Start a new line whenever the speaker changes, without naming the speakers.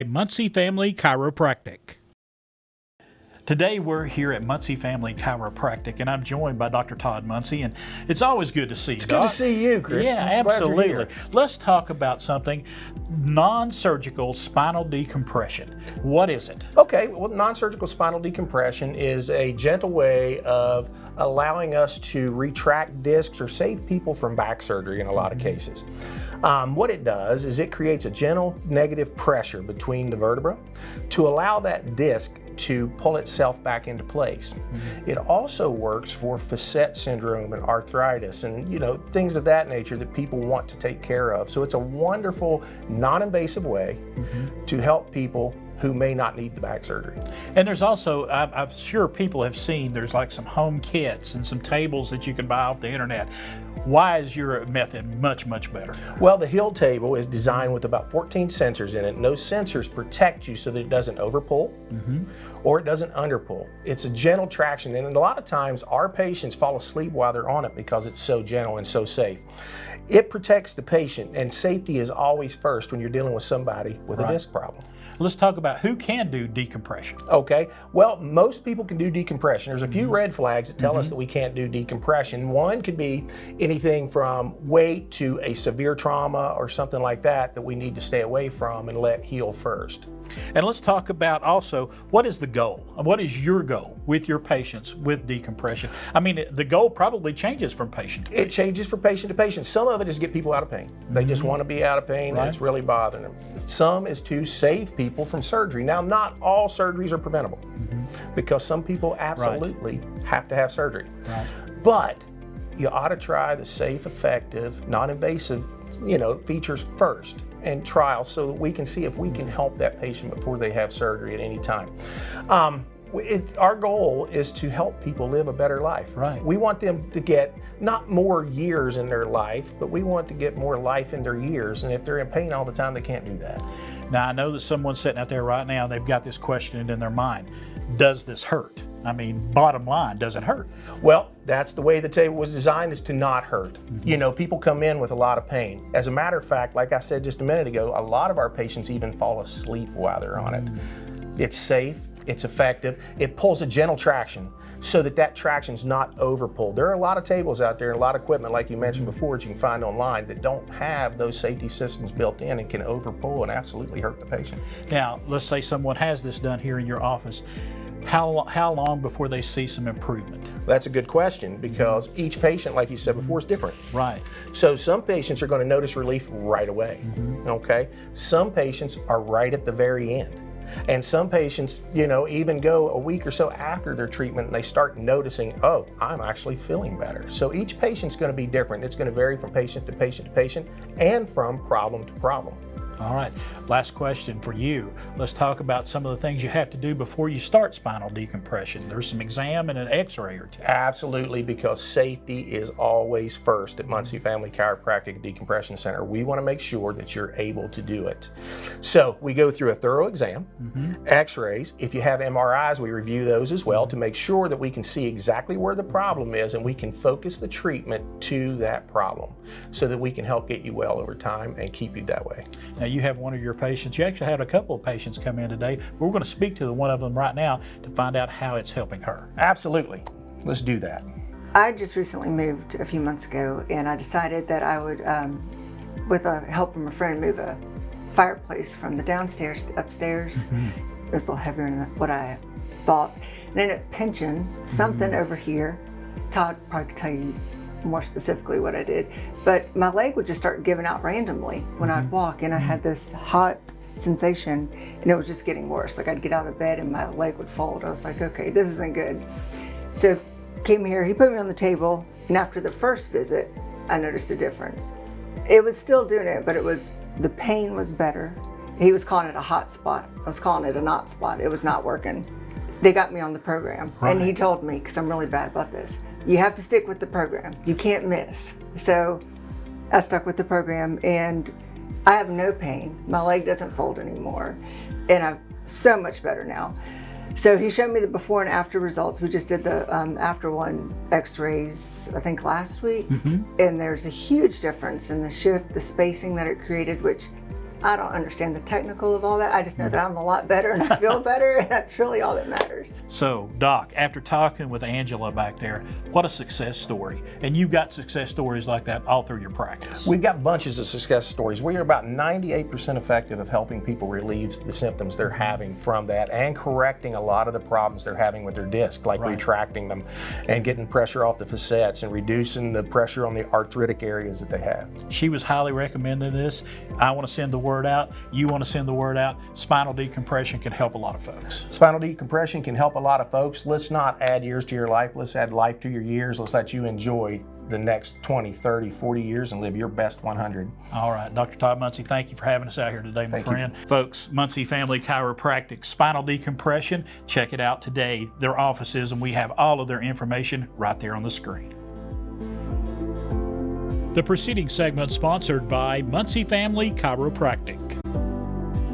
Muncy Family Chiropractic. Today we're here at Muncy Family Chiropractic, and I'm joined by Dr. Todd Muncy, and it's always good to see you,
It's good to see you, Chris.
Yeah,
I'm glad you're
absolutely.
here.
Let's talk about something, non-surgical spinal decompression. What is it?
Okay, well, non-surgical spinal decompression is a gentle way of allowing us to retract discs or save people from back surgery in a lot of cases. What it does is it creates a gentle negative pressure between the vertebra to allow that disc to pull itself back into place. It also works for facet syndrome and arthritis and things of that nature that people want to take care of. So it's a wonderful non-invasive way to help people who may not need the back surgery.
And there's also, I'm sure people have seen, there's like some home kits and some tables that you can buy off the internet. Why is your method much, much better?
Well, the Hill table is designed with about 14 sensors in it, and those sensors protect you so that it doesn't overpull or it doesn't underpull. It's a gentle traction, and a lot of times our patients fall asleep while they're on it because it's so gentle and so safe. It protects the patient, and safety is always first when you're dealing with somebody with a disc problem.
Let's talk about who can do decompression.
Okay, well, most people can do decompression. There's a few red flags that tell us that we can't do decompression. One could be anything from weight to a severe trauma or something like that we need to stay away from and let heal first.
And let's talk about also, what is the goal? What is your goal with your patients with decompression? I mean, the goal probably changes from patient to patient.
It changes from patient to patient. Some of it is to get people out of pain. They just want to be out of pain and it's really bothering them. Some is to save people from surgery. Now, not all surgeries are preventable because some people absolutely have to have surgery. But you ought to try the safe, effective, non-invasive, features first and trials so that we can see if we can help that patient before they have surgery at any time. Our goal is to help people live a better life. We want them to get not more years in their life, but we want to get more life in their years. And if they're in pain all the time, they can't do that.
Now, I know that someone's sitting out there right now, they've got this question in their mind. Does this hurt? I mean, bottom line, does it hurt?
Well, that's the way the table was designed, is to not hurt. People come in with a lot of pain. As a matter of fact, like I said just a minute ago, a lot of our patients even fall asleep while they're on it. It's safe, it's effective, it pulls a gentle traction so that traction's not overpulled. There are a lot of tables out there and a lot of equipment, like you mentioned before, that you can find online that don't have those safety systems built in and can overpull and absolutely hurt the patient.
Now, let's say someone has this done here in your office. How long before they see some improvement?
That's a good question because each patient, like you said before, is different. So some patients are going to notice relief right away, okay? Some patients are right at the very end. And some patients, even go a week or so after their treatment and they start noticing, oh, I'm actually feeling better. So each patient's going to be different. It's going to vary from patient to patient to patient and from problem to problem.
All right, last question for you. Let's talk about some of the things you have to do before you start spinal decompression. There's some exam and an x-ray or two.
Absolutely, because safety is always first at Muncy Family Chiropractic Decompression Center. We want to make sure that you're able to do it. So we go through a thorough exam, x-rays. If you have MRIs, we review those as well to make sure that we can see exactly where the problem is and we can focus the treatment to that problem so that we can help get you well over time and keep you that way.
Now, you have one of your patients, you actually had a couple of patients come in today, but we're going to speak to one of them right now to find out how it's helping her.
Absolutely. Let's do that.
I just recently moved a few months ago, and I decided that I would, with help from a friend, move a fireplace from the downstairs to upstairs. It was a little heavier than what I thought. And ended up pinching something over here. Todd probably could tell you more specifically what I did, but my leg would just start giving out randomly when I'd walk, and I had this hot sensation, and it was just getting worse. Like I'd get out of bed and my leg would fold. I was like, okay, this isn't good. So came here, he put me on the table, and after the first visit, I noticed a difference. It was still doing it, but the pain was better. He was calling it a hot spot. I was calling it a not spot. It was not working. They got me on the program, and he told me, because I'm really bad about this, you have to stick with the program. You can't miss. So I stuck with the program, and I have no pain. My leg doesn't fold anymore, and I'm so much better now. So he showed me the before and after results. We just did the after one x-rays, I think last week, and there's a huge difference in the shift, the spacing that it created, which I don't understand the technical of all that. I just know that I'm a lot better and I feel better, and that's really all that matters.
So, Doc, after talking with Angela back there, what a success story. And you've got success stories like that all through your practice.
We've got bunches of success stories. We are about 98% effective of helping people relieve the symptoms they're having from that and correcting a lot of the problems they're having with their disc, like retracting them and getting pressure off the facets and reducing the pressure on the arthritic areas that they have.
She was highly recommending this. I want to send the word out. You want to send the word out. Spinal decompression can help a lot of folks.
Spinal decompression can help a lot of folks. Let's not add years to your life. Let's add life to your years. Let's let you enjoy the next 20, 30, 40 years and live your best 100.
All right, Dr. Todd Muncy, thank you for having us out here today, my
Thank
friend. Folks, Muncy Family Chiropractic, spinal decompression, check it out today. Their offices, and we have all of their information right there on the screen. The preceding segment sponsored by Muncy Family Chiropractic.